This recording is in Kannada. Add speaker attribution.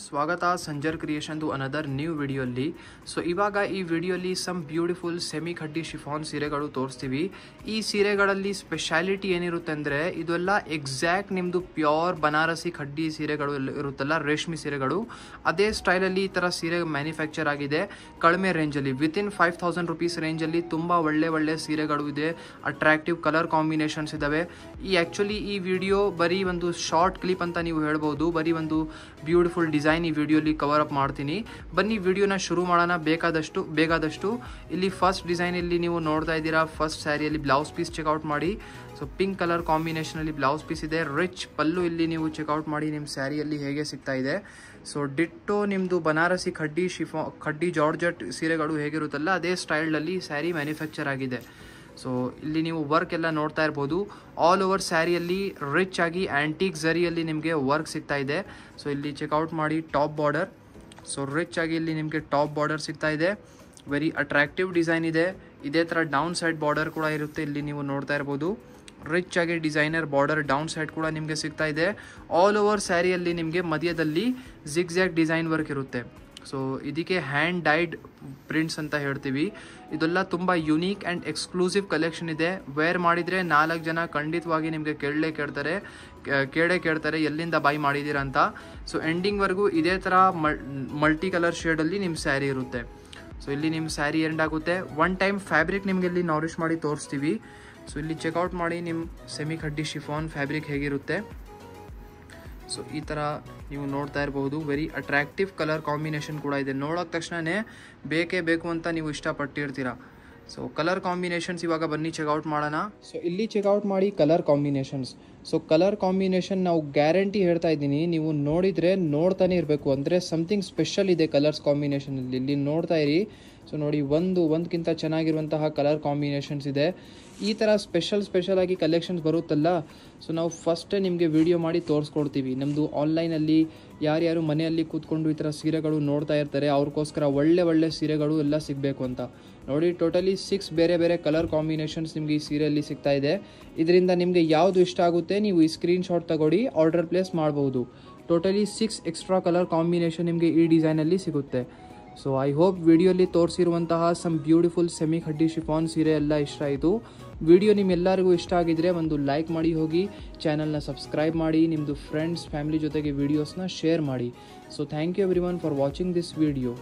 Speaker 1: ಸ್ವಾಗತ Sanjar creation to another new ವಿಡಿಯೋಲಿ. ಸೊ ಇವಾಗ ಈ ವಿಡಿಯೋಲಿ some beautiful semi khadi chiffon ಸೀರೆಗಳು ತೋರಿಸ್ತೀವಿ. ಈ ಸೀರೆಗಳಲ್ಲಿ ಸ್ಪೆಷಾಲಿಟಿ ಏನಿರುತ್ತೆ ಅಂದರೆ ಇದೆಲ್ಲ ಎಕ್ಸಾಕ್ಟ್ ನಿಮ್ಮದು ಪ್ಯೂರ್ ಬನಾರಸಿ ಖಡ್ಡಿ ಸೀರೆಗಳು ಇರುತ್ತಲ್ಲ, ರೇಷ್ಮೆ ಸೀರೆಗಳು, ಅದೇ ಸ್ಟೈಲಲ್ಲಿ ಈ ಥರ ಸೀರೆ ಮ್ಯಾನುಫ್ಯಾಕ್ಚರ್ ಆಗಿದೆ. ಕಡಿಮೆ ರೇಂಜಲ್ಲಿ ವಿತಿನ್ 5000 ರುಪೀಸ್ ರೇಂಜಲ್ಲಿ ತುಂಬ ಒಳ್ಳೆ ಸೀರೆಗಳು ಇದೆ. ಅಟ್ರಾಕ್ಟಿವ್ ಕಲರ್ ಕಾಂಬಿನೇಷನ್ಸ್ ಇದ್ದಾವೆ. ಆ್ಯಕ್ಚುಲಿ ಈ ವಿಡಿಯೋ ಬರೀ ಒಂದು ಶಾರ್ಟ್ ಕ್ಲಿಪ್ ಅಂತ ನೀವು ಹೇಳ್ಬೋದು. ಬರೀ ಒಂದು ಬ್ಯೂಟಿಫುಲ್ ಡಿಸೈನ್ ಈ ವಿಡಿಯೋಲಿ ಕವರ್ ಅಪ್ ಮಾಡ್ತೀನಿ. ಬನ್ನಿ ವಿಡಿಯೋನ ಶುರು ಮಾಡೋಣ. ಬೇಕಾದಷ್ಟು ಇಲ್ಲಿ ಫಸ್ಟ್ ಡಿಸೈನ್ ಇಲ್ಲಿ ನೀವು ನೋಡ್ತಾ ಇದ್ದೀರಾ. ಫಸ್ಟ್ ಸ್ಯಾರಿಯಲ್ಲಿ ಬ್ಲೌಸ್ ಪೀಸ್ ಚೆಕ್ಔಟ್ ಮಾಡಿ. ಸೊ ಪಿಂಕ್ ಕಲರ್ ಕಾಂಬಿನೇಷನಲ್ಲಿ ಬ್ಲೌಸ್ ಪೀಸ್ ಇದೆ. ರಿಚ್ ಪಲ್ಲು ಇಲ್ಲಿ ನೀವು ಚೆಕ್ಔಟ್ ಮಾಡಿ ನಿಮ್ಮ ಸ್ಯಾರಿಯಲ್ಲಿ ಹೇಗೆ ಸಿಗ್ತಾ ಇದೆ. ಸೊ ಡಿಟ್ಟೋ ನಿಮ್ಮದು ಬನಾರಸಿ ಖಡ್ಡಿ ಜಾರ್ಜೆಟ್ ಸೀರೆಗಳು ಹೇಗಿರುತ್ತಲ್ಲ ಅದೇ ಸ್ಟೈಲಲ್ಲಿ ಸ್ಯಾರಿ ಮ್ಯಾನುಫ್ಯಾಕ್ಚರ್ ಆಗಿದೆ. ಸೊ ಇಲ್ಲಿ ನೀವು ವರ್ಕ್ ಎಲ್ಲ ನೋಡ್ತಾ ಇರ್ಬೋದು. ಆಲ್ ಓವರ್ ಸ್ಯಾರಿಯಲ್ಲಿ ರಿಚ್ ಆಗಿ ಆ್ಯಂಟಿಕ್ ಝರಿಯಲ್ಲಿ ನಿಮಗೆ ವರ್ಕ್ ಸಿಗ್ತಾ ಇದೆ. ಸೊ ಇಲ್ಲಿ ಚೆಕ್ಔಟ್ ಮಾಡಿ ಟಾಪ್ ಬಾರ್ಡರ್. ಸೊ ರಿಚ್ ಆಗಿ ಇಲ್ಲಿ ನಿಮಗೆ ಟಾಪ್ ಬಾರ್ಡರ್ ಸಿಗ್ತಾ ಇದೆ. ವೆರಿ ಅಟ್ರಾಕ್ಟಿವ್ ಡಿಸೈನ್ ಇದೆ. ಇದೇ ಥರ ಡೌನ್ ಸೈಡ್ ಬಾರ್ಡರ್ ಕೂಡ ಇರುತ್ತೆ. ಇಲ್ಲಿ ನೀವು ನೋಡ್ತಾ ಇರ್ಬೋದು. ರಿಚ್ ಆಗಿ ಡಿಸೈನರ್ ಬಾರ್ಡರ್ ಡೌನ್ ಸೈಡ್ ಕೂಡ ನಿಮಗೆ ಸಿಗ್ತಾ ಇದೆ. ಆಲ್ ಓವರ್ ಸ್ಯಾರಿಯಲ್ಲಿ ನಿಮಗೆ ಮಧ್ಯದಲ್ಲಿ ಜಿಗ್ಜ್ಯಾಗ್ ಡಿಸೈನ್ ವರ್ಕ್ ಇರುತ್ತೆ. ಸೊ ಇದಕ್ಕೆ ಹ್ಯಾಂಡ್ ಡೈಡ್ ಪ್ರಿಂಟ್ಸ್ ಅಂತ ಹೇಳ್ತೀವಿ. ಇದೆಲ್ಲ ತುಂಬ ಯುನೀಕ್ ಆ್ಯಂಡ್ ಎಕ್ಸ್ಕ್ಲೂಸಿವ್ ಕಲೆಕ್ಷನ್ ಇದೆ. ವೇರ್ ಮಾಡಿದರೆ 4 ಜನ ಖಂಡಿತವಾಗಿ ನಿಮಗೆ ಕೇಳ್ತಾರೆ ಎಲ್ಲಿಂದ ಬೈ ಮಾಡಿದ್ದೀರಾ ಅಂತ. ಸೊ ಎಂಡಿಂಗ್ವರೆಗೂ ಇದೇ ಥರ ಮಲ್ಟಿ ಕಲರ್ ಶೇಡಲ್ಲಿ ನಿಮ್ಮ ಸ್ಯಾರಿ ಇರುತ್ತೆ. ಸೊ ಇಲ್ಲಿ ನಿಮ್ಮ ಸ್ಯಾರಿ ಎಂಡ್ ಆಗುತ್ತೆ. ಒನ್ ಟೈಮ್ ಫ್ಯಾಬ್ರಿಕ್ ನಿಮಗೆ ಇಲ್ಲಿ ನಾರಿಶ್ ಮಾಡಿ ತೋರಿಸ್ತೀವಿ. ಸೊ ಇಲ್ಲಿ ಚೆಕ್ಔಟ್ ಮಾಡಿ ನಿಮ್ಮ ಸೆಮಿ ಖಡ್ಡಿ ಶಿಫಾನ್ ಫ್ಯಾಬ್ರಿಕ್ ಹೇಗಿರುತ್ತೆ. ಸೊ ಈ ಥರ ನೀವು ನೋಡ್ತಾ ಇರಬಹುದು. ವೆರಿ ಅಟ್ರಾಕ್ಟಿವ್ ಕಲರ್ ಕಾಂಬಿನೇಷನ್ ಕೂಡ ಇದೆ. ನೋಡೋಕೆ ತಕ್ಷಣವೇ ಬೇಕೇ ಬೇಕು ಅಂತ ನೀವು ಇಷ್ಟಪಟ್ಟಿರ್ತೀರ. ಸೊ ಕಲರ್ ಕಾಂಬಿನೇಷನ್ಸ್ ಇವಾಗ ಬನ್ನಿ ಚೆಕ್ಔಟ್ ಮಾಡೋಣ. ಸೊ ಇಲ್ಲಿ ಚೆಕ್ಔಟ್ ಮಾಡಿ colour combinations. So colour combination ನಾವು ಗ್ಯಾರಂಟಿ ಹೇಳ್ತಾ ಇದ್ದೀನಿ, ನೀವು ನೋಡಿದರೆ ನೋಡ್ತಾನೆ ಇರಬೇಕು. ಅಂದರೆ ಸಮಥಿಂಗ್ ಸ್ಪೆಷಲ್ ಇದೆ ಕಲರ್ಸ್ ಕಾಂಬಿನೇಷನಲ್ಲಿ. ಇಲ್ಲಿ ನೋಡ್ತಾ ಇರಿ. ಸೊ ನೋಡಿ ಒಂದಕ್ಕಿಂತ ಚೆನ್ನಾಗಿರುವಂತಹ ಕಲರ್ ಕಾಂಬಿನೇಷನ್ಸ್ ಇದೆ. ಈ ಥರ ಸ್ಪೆಷಲ್ ಆಗಿ ಕಲೆಕ್ಷನ್ಸ್ ಬರುತ್ತಲ್ಲ, ಸೊ ನಾವು ಫಸ್ಟೇ ನಿಮಗೆ ವಿಡಿಯೋ ಮಾಡಿ ತೋರಿಸ್ಕೊಡ್ತೀವಿ. ನಮ್ಮದು ಆನ್ಲೈನಲ್ಲಿ ಯಾರ್ಯಾರು ಮನೆಯಲ್ಲಿ ಕೂತ್ಕೊಂಡು ಈ ಥರ ಸೀರೆಗಳು ನೋಡ್ತಾ ಇರ್ತಾರೆ ಅವ್ರಿಗೋಸ್ಕರ ಒಳ್ಳೆ ಸೀರೆಗಳು ಎಲ್ಲ ಸಿಗಬೇಕು ಅಂತ ನೋಡಿ. ಟೋಟಲಿ 6 ಬೇರೆ ಕಲರ್ ಕಾಂಬಿನೇಷನ್ಸ್ ನಿಮಗೆ ಈ ಸೀರೆಯಲ್ಲಿ ಸಿಗ್ತಾ ಇದೆ. ಇದರಿಂದ ನಿಮಗೆ ಯಾವುದು ಇಷ್ಟ ಆಗುತ್ತೆ ನೀವು ಈ ಸ್ಕ್ರೀನ್ಶಾಟ್ ತಗೊಳ್ಳಿ, ಆರ್ಡರ್ ಪ್ಲೇಸ್ ಮಾಡ್ಬೋದು. ಟೋಟಲಿ 6 ಎಕ್ಸ್ಟ್ರಾ ಕಲರ್ ಕಾಂಬಿನೇಷನ್ ನಿಮಗೆ ಈ ಡಿಸೈನಲ್ಲಿ ಸಿಗುತ್ತೆ. ಸೊ ಐ ಹೋಪ್ ವಿಡಿಯೋಲಿ ತೋರಿಸಿರುವಂತಹ some beautiful semi khadi chiffon ಸೀರೆ ಎಲ್ಲ ಇಷ್ಟ ಆಯಿತು. ವಿಡಿಯೋ ನಿಮ್ಮೆಲ್ಲರಿಗೂ ಇಷ್ಟ ಆಗಿದ್ರೆ ಒಂದು ಲೈಕ್ ಮಾಡಿ ಹೋಗಿ, ಚಾನಲ್ನ ಸಬ್ಸ್ಕ್ರೈಬ್ ಮಾಡಿ, ನಿಮ್ಮದು ಫ್ರೆಂಡ್ಸ್ ಫ್ಯಾಮಿಲಿ ಜೊತೆಗೆ ವಿಡಿಯೋಸ್ನ ಶೇರ್ ಮಾಡಿ. So thank you everyone for watching this video.